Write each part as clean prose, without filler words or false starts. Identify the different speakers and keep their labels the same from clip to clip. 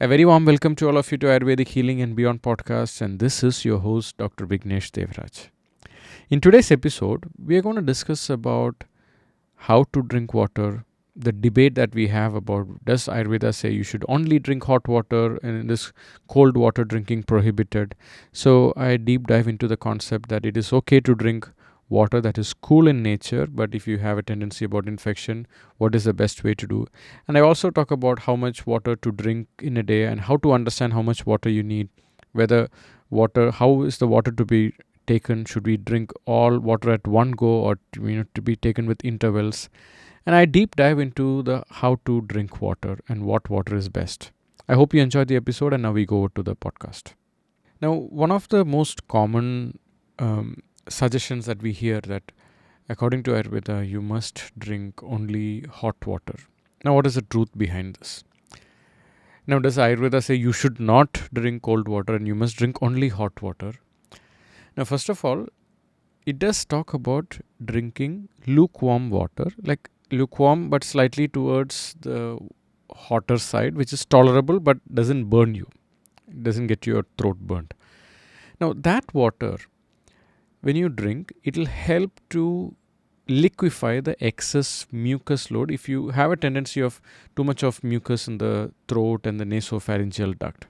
Speaker 1: A very warm welcome to all of you to Ayurvedic Healing and Beyond podcast, and this is your host Dr Vignesh Devraj. In today's episode, we are going to discuss about how to drink water, the debate that we have about does Ayurveda say you should only drink hot water and is cold water drinking prohibited. So I deep dive into the concept that it is okay to drink water that is cool in nature, but if you have a tendency about infection, what is the best way to do? And I also talk about how much water to drink in a day and how to understand how much water you need, whether how is the water to be taken, should we drink all water at one go or to be taken with intervals. And I deep dive into the how to drink water and what water is best. I hope you enjoyed the episode, and now we go to the podcast. Now, one of the most common suggestions that we hear that according to Ayurveda, you must drink only hot water. Now, what is the truth behind this? Now, does Ayurveda say you should not drink cold water and you must drink only hot water? Now, first of all, it does talk about drinking lukewarm water, like lukewarm but slightly towards the hotter side, which is tolerable but doesn't burn you, it doesn't get your throat burnt. Now, that water, when you drink, it will help to liquefy the excess mucus load if you have a tendency of too much of mucus in the throat and the nasopharyngeal duct.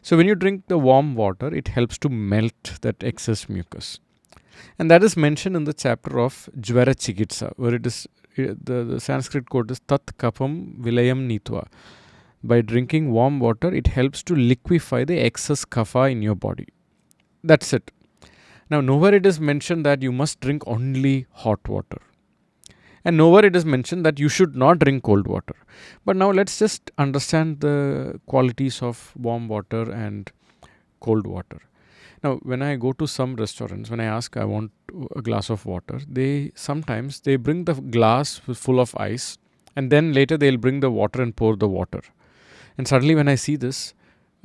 Speaker 1: So when you drink the warm water, it helps to melt that excess mucus. And that is mentioned in the chapter of Jvara Chikitsa, where it is the Sanskrit quote is Tat Kapam Vilayam Nitva. By drinking warm water, it helps to liquefy the excess kapha in your body. That's it. Now, nowhere it is mentioned that you must drink only hot water. And nowhere it is mentioned that you should not drink cold water. But now let's just understand the qualities of warm water and cold water. Now, when I go to some restaurants, when I ask I want a glass of water, they bring the glass full of ice, and then later they'll bring the water and pour the water. And suddenly when I see this,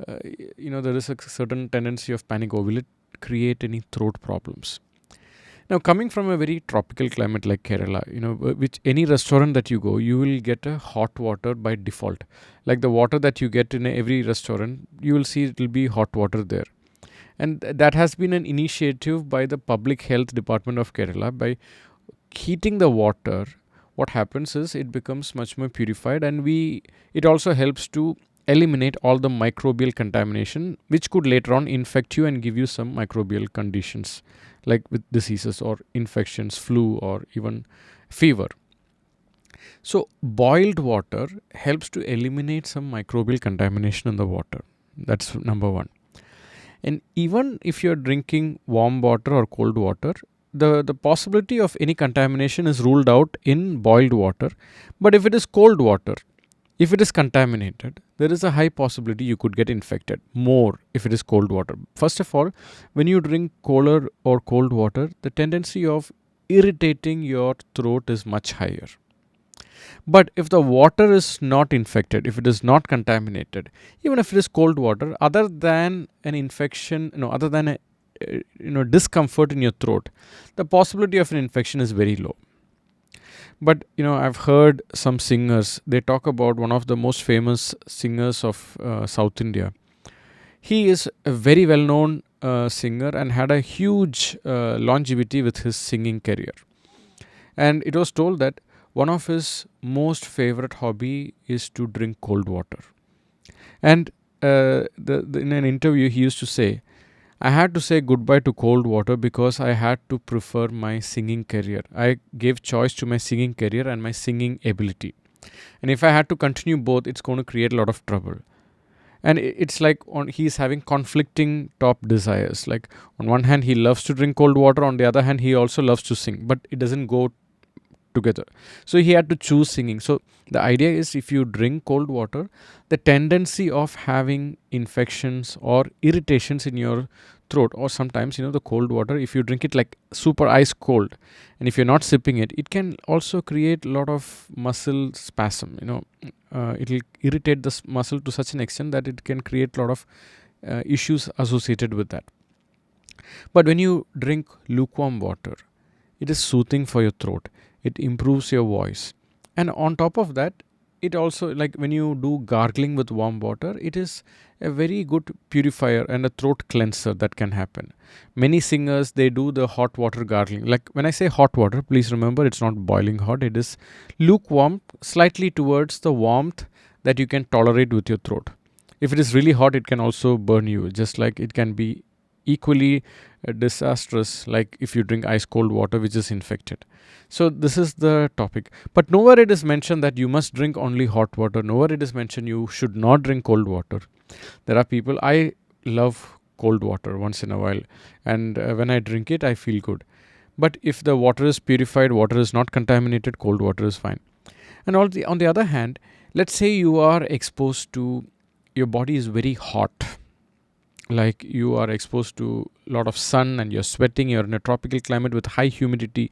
Speaker 1: there is a certain tendency of panic. Oh, will it create any throat problems? Now, coming from a very tropical climate like Kerala, which any restaurant that you go, you will get a hot water by default. Like the water that you get in every restaurant, you will see it will be hot water there. And that has been an initiative by the Public Health Department of Kerala. By heating the water, what happens is it becomes much more purified, and it also helps to eliminate all the microbial contamination, which could later on infect you and give you some microbial conditions like with diseases or infections, flu, or even fever. So boiled water helps to eliminate some microbial contamination in the water. That's number one. And even if you're drinking warm water or cold water, the possibility of any contamination is ruled out in boiled water. But if it is cold water, if it is contaminated, there is a high possibility you could get infected more if it is cold water. First of all, when you drink colder or cold water, the tendency of irritating your throat is much higher. But if the water is not infected, if it is not contaminated, even if it is cold water, other than an infection, other than a discomfort in your throat, the possibility of an infection is very low. But I've heard some singers, they talk about one of the most famous singers of South India. He is a very well known singer and had a huge longevity with his singing career. And it was told that one of his most favorite hobby is to drink cold water. And in an interview, he used to say, I had to say goodbye to cold water because I had to prefer my singing career. I gave choice to my singing career and my singing ability. And if I had to continue both, it's going to create a lot of trouble. And it's like he's having conflicting top desires. Like on one hand, he loves to drink cold water. On the other hand, he also loves to sing. But it doesn't go together. So he had to choose singing. So the idea is if you drink cold water, the tendency of having infections or irritations in your throat, or sometimes the cold water, if you drink it like super ice cold and if you're not sipping it, it can also create a lot of muscle spasm. It will irritate the muscle to such an extent that it can create a lot of issues associated with that. But when you drink lukewarm water, it is soothing for your throat. It improves your voice. And on top of that, it also, like when you do gargling with warm water, it is a very good purifier and a throat cleanser that can happen. Many singers, they do the hot water gargling. Like when I say hot water, please remember it's not boiling hot, it is lukewarm, slightly towards the warmth that you can tolerate with your throat. If it is really hot, it can also burn you, just like it can be equally disastrous like if you drink ice cold water which is infected. So this is the topic, but nowhere it is mentioned that you must drink only hot water. Nowhere it is mentioned you should not drink cold water. There are people, I love cold water once in a while, and when I drink it I feel good. But if the water is purified, water is not contaminated, cold water is fine. And on the other hand, let's say you are exposed to, your body is very hot, like you are exposed to a lot of sun and you're sweating, you're in a tropical climate with high humidity,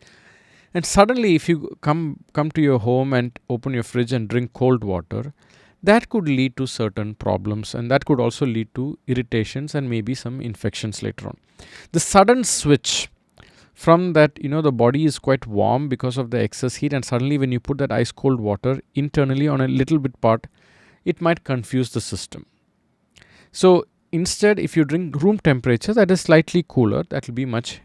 Speaker 1: and suddenly if you come to your home and open your fridge and drink cold water, that could lead to certain problems, and that could also lead to irritations and maybe some infections later on. The sudden switch from that, the body is quite warm because of the excess heat, and suddenly when you put that ice cold water internally on a little bit part, it might confuse the system. So instead, if you drink room temperature that is slightly cooler, that will be much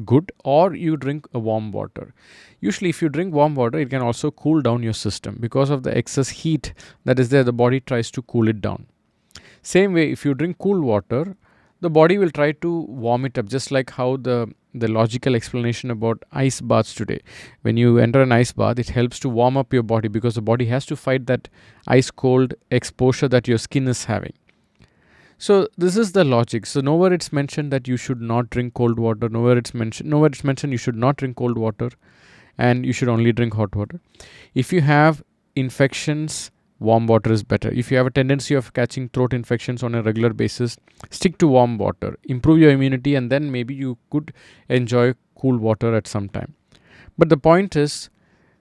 Speaker 1: good, or you drink a warm water. Usually if you drink warm water, it can also cool down your system because of the excess heat that is there. The body tries to cool it down. Same way, if you drink cool water, the body will try to warm it up, just like how the logical explanation about ice baths today. When you enter an ice bath, it helps to warm up your body because the body has to fight that ice cold exposure that your skin is having. So this is the logic. So nowhere it's mentioned that you should not drink cold water. Nowhere it's mentioned you should not drink cold water, and you should only drink hot water. If you have infections, warm water is better. If you have a tendency of catching throat infections on a regular basis, stick to warm water. Improve your immunity, and then maybe you could enjoy cool water at some time. But the point is,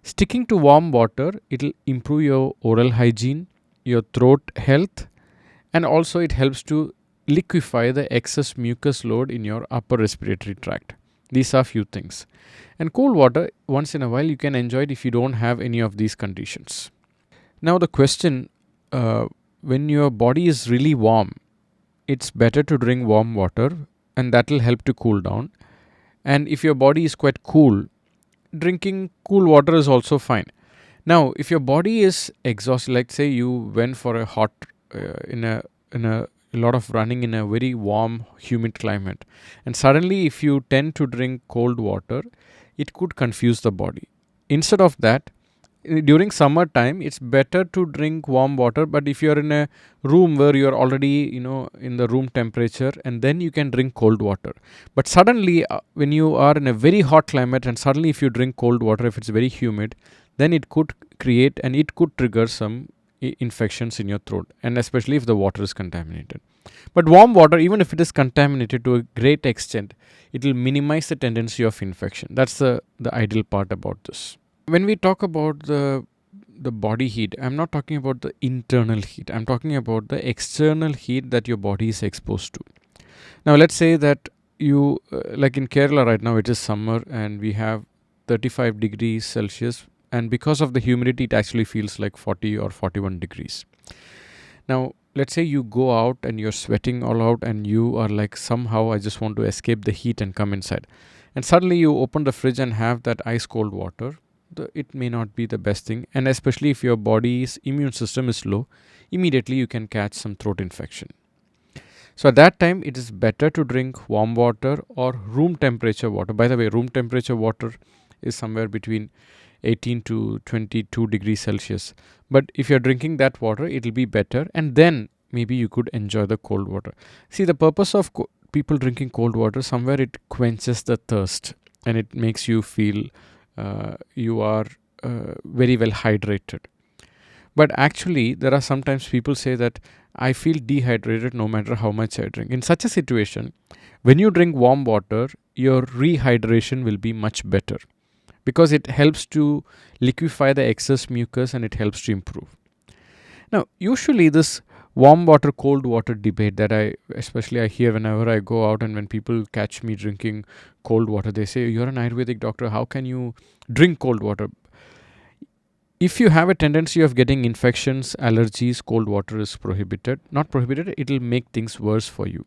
Speaker 1: sticking to warm water, it'll improve your oral hygiene, your throat health, and also it helps to liquefy the excess mucus load in your upper respiratory tract. These are few things. And cold water, once in a while, you can enjoy it if you don't have any of these conditions. Now the question, when your body is really warm, it's better to drink warm water, and that will help to cool down. And if your body is quite cool, drinking cool water is also fine. Now, if your body is exhausted, like say you went for a hot in a lot of running in a very warm, humid climate, and suddenly if you tend to drink cold water, it could confuse the body. Instead of that, during summer time, it's better to drink warm water. But if you're in a room where you're already in the room temperature, and then you can drink cold water. But suddenly when you are in a very hot climate, and suddenly if you drink cold water, if it's very humid, then it could create and it could trigger some infections in your throat, and especially if the water is contaminated. But warm water, even if it is contaminated to a great extent, it will minimize the tendency of infection. That's the ideal part about this. When we talk about the body heat, I'm not talking about the internal heat. I'm talking about the external heat that your body is exposed to. Now let's say that you like in Kerala right now, it is summer and we have 35 degrees Celsius, and because of the humidity it actually feels like 40 or 41 degrees. Now let's say you go out and you're sweating all out, and you are like, somehow I just want to escape the heat and come inside, and suddenly you open the fridge and have that ice cold water. It may not be the best thing, and especially if your body's immune system is low, immediately you can catch some throat infection. So at that time, it is better to drink warm water or room temperature water. By the way, room temperature water is somewhere between 18 to 22 degrees Celsius. But if you're drinking that water, it will be better, and then maybe you could enjoy the cold water. See, the purpose of people drinking cold water, somewhere it quenches the thirst and it makes you feel you are very well hydrated. But actually, there are sometimes people say that I feel dehydrated no matter how much I drink. In such a situation, when you drink warm water, your rehydration will be much better because it helps to liquefy the excess mucus and it helps to improve. Now, usually this warm water, cold water debate that I hear whenever I go out, and when people catch me drinking cold water, they say, you're an Ayurvedic doctor, how can you drink cold water? If you have a tendency of getting infections, allergies, cold water is prohibited. Not prohibited, it will make things worse for you.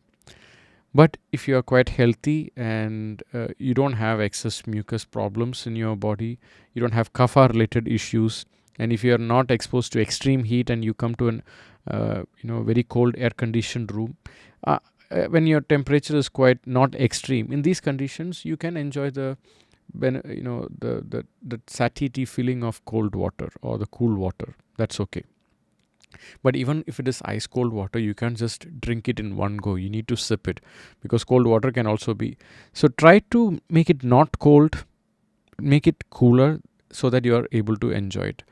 Speaker 1: But if you are quite healthy and you don't have excess mucus problems in your body, you don't have kapha related issues, and if you are not exposed to extreme heat and you come to an very cold air conditioned room, when your temperature is quite not extreme, in these conditions you can enjoy the satiety feeling of cold water or the cool water. That's okay. But even if it is ice cold water, you can't just drink it in one go. You need to sip it, because cold water can also be. So try to make it not cold, make it cooler so that you are able to enjoy it.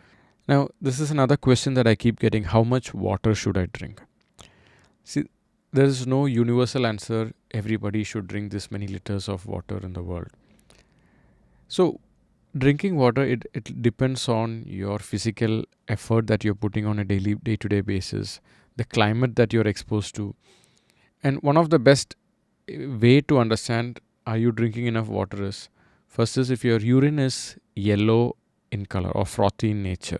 Speaker 1: Now, this is another question that I keep getting: how much water should I drink? See, there is no universal answer. Everybody should drink this many liters of water in the world. So, drinking water, it depends on your physical effort that you're putting on a day-to-day basis, the climate that you're exposed to. And one of the best way to understand are you drinking enough water is, first is if your urine is yellow in color or frothy in nature.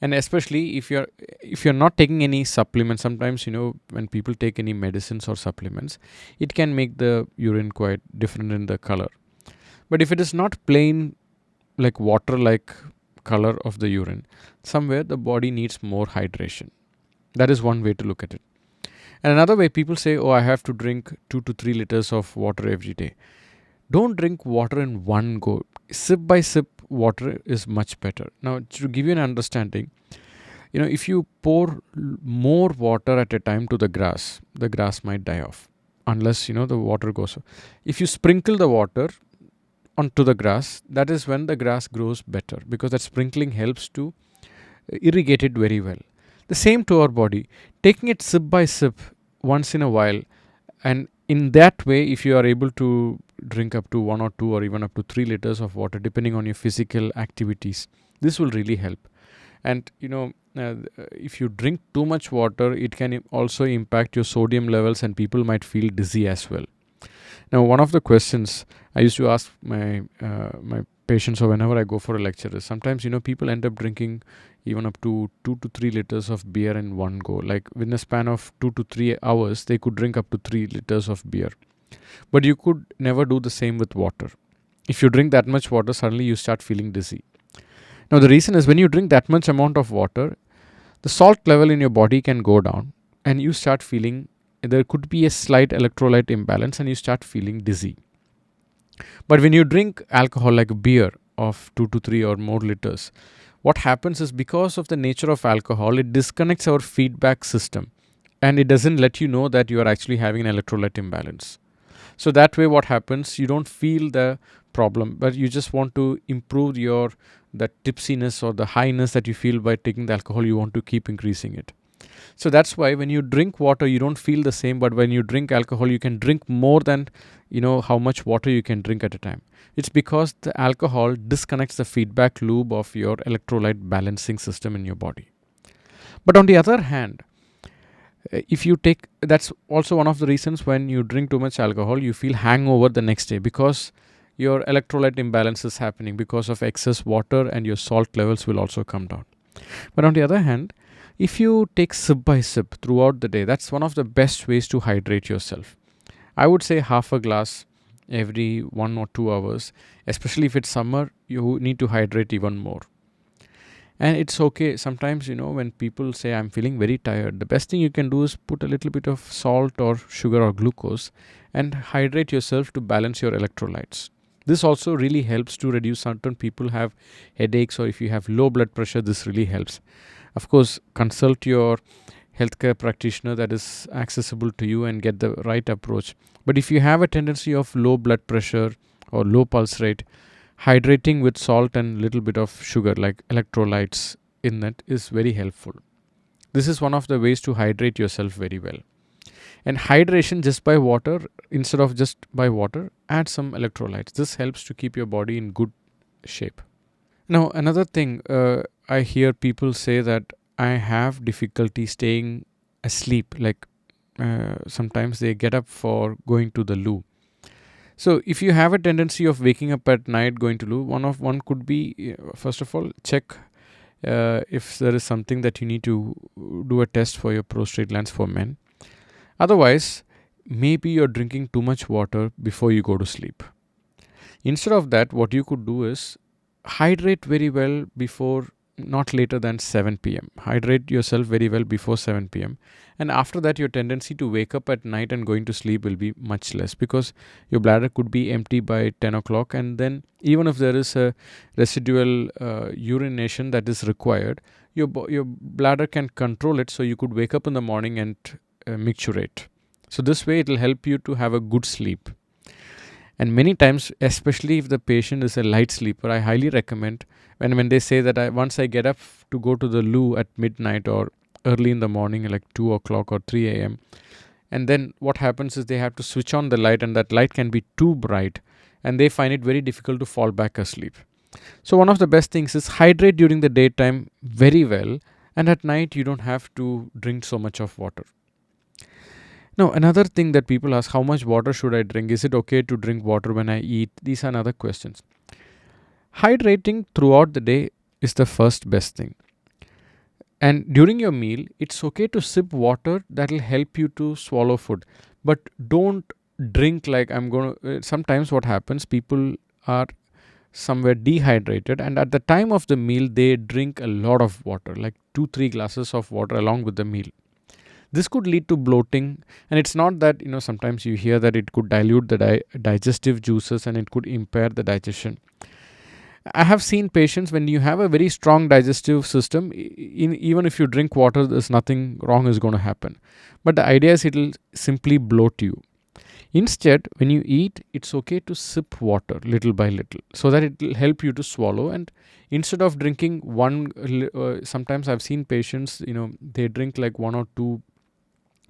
Speaker 1: And especially if you're not taking any supplements, sometimes when people take any medicines or supplements, it can make the urine quite different in the color. But if it is not plain like water like color of the urine, somewhere the body needs more hydration. That is one way to look at it. And another way, people say, oh, I have to drink 2 to 3 liters of water every day. Don't drink water in one go. Sip by sip water is much better. Now, to give you an understanding, if you pour more water at a time to the grass might die off unless the water goes. If you sprinkle the water onto the grass, that is when the grass grows better, because that sprinkling helps to irrigate it very well. The same to our body, taking it sip by sip once in a while, and in that way, if you are able to drink up to 1 or 2 or even up to 3 liters of water depending on your physical activities, this will really help. And if you drink too much water, it can also impact your sodium levels and people might feel dizzy as well. Now, one of the questions I used to ask my patients, or whenever I go for a lecture, is sometimes people end up drinking even up to 2 to 3 liters of beer in one go. Like within a span of 2 to 3 hours, they could drink up to 3 liters of beer. But you could never do the same with water. If you drink that much water, suddenly you start feeling dizzy. Now, the reason is when you drink that much amount of water, the salt level in your body can go down and you start feeling, there could be a slight electrolyte imbalance and you start feeling dizzy. But when you drink alcohol like beer of 2 to 3 or more liters, what happens is, because of the nature of alcohol, it disconnects our feedback system and it doesn't let you know that you are actually having an electrolyte imbalance. So that way what happens, you don't feel the problem, but you just want to improve the tipsiness or the highness that you feel by taking the alcohol. You want to keep increasing it. So that's why when you drink water, you don't feel the same, but when you drink alcohol, you can drink more than how much water you can drink at a time. It's because the alcohol disconnects the feedback loop of your electrolyte balancing system in your body. But on the other hand, that's also one of the reasons when you drink too much alcohol, you feel hangover the next day, because your electrolyte imbalance is happening because of excess water, and your salt levels will also come down. But on the other hand, if you take sip by sip throughout the day, that's one of the best ways to hydrate yourself. I would say half a glass every 1 or 2 hours. Especially if it's summer, you need to hydrate even more. And it's okay. Sometimes, when people say, I'm feeling very tired, the best thing you can do is put a little bit of salt or sugar or glucose and hydrate yourself to balance your electrolytes. This also really helps to reduce. Certain people have headaches, or if you have low blood pressure, this really helps. Of course, consult your healthcare practitioner that is accessible to you and get the right approach. But if you have a tendency of low blood pressure or low pulse rate, hydrating with salt and little bit of sugar like electrolytes in that is very helpful. This is one of the ways to hydrate yourself very well. And hydration just by water, instead of just by water, add some electrolytes. This helps to keep your body in good shape. Now, another thing, I hear people say that I have difficulty staying asleep. Like sometimes they get up for going to the loo. So if you have a tendency of waking up at night going to loo, one could be, first of all, check if there is something that you need to do a test for your prostate glands for men. Otherwise, maybe you're drinking too much water before you go to sleep. Instead of that, what you could do is hydrate very well before not later than 7 p.m. Hydrate yourself very well before 7 p.m. And after that, your tendency to wake up at night and going to sleep will be much less, because your bladder could be empty by 10 o'clock. And then, even if there is a residual urination that is required, your bladder can control it, so you could wake up in the morning and micturate. So, this way, it will help you to have a good sleep. And many times, especially if the patient is a light sleeper, I highly recommend when they say that once I get up to go to the loo at midnight or early in the morning, like 2 o'clock or 3 a.m., and then what happens is they have to switch on the light, and that light can be too bright, and they find it very difficult to fall back asleep. So one of the best things is hydrate during the daytime very well, and at night you don't have to drink so much of water. Now, another thing that people ask, how much water should I drink? Is it okay to drink water when I eat? These are other questions. Hydrating throughout the day is the first best thing. And during your meal, it's okay to sip water. That will help you to swallow food. But don't drink like sometimes what happens, people are somewhere dehydrated, and at the time of the meal, they drink a lot of water, like 2-3 glasses of water along with the meal. This could lead to bloating, and it's not that, sometimes you hear that it could dilute the digestive juices and it could impair the digestion. I have seen patients, when you have a very strong digestive system, even if you drink water, there's nothing wrong is going to happen. But the idea is it will simply bloat you. Instead, when you eat, it's okay to sip water little by little, so that it will help you to swallow. And instead of drinking sometimes I've seen patients, they drink like 1 or 2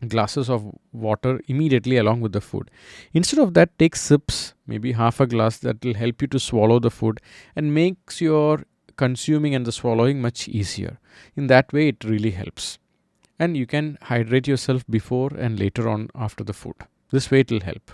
Speaker 1: glasses of water immediately along with the food. Instead of that, take sips, maybe half a glass. That will help you to swallow the food and makes your consuming and the swallowing much easier. In that way, it really helps. And you can hydrate yourself before and later on after the food. This way it will help.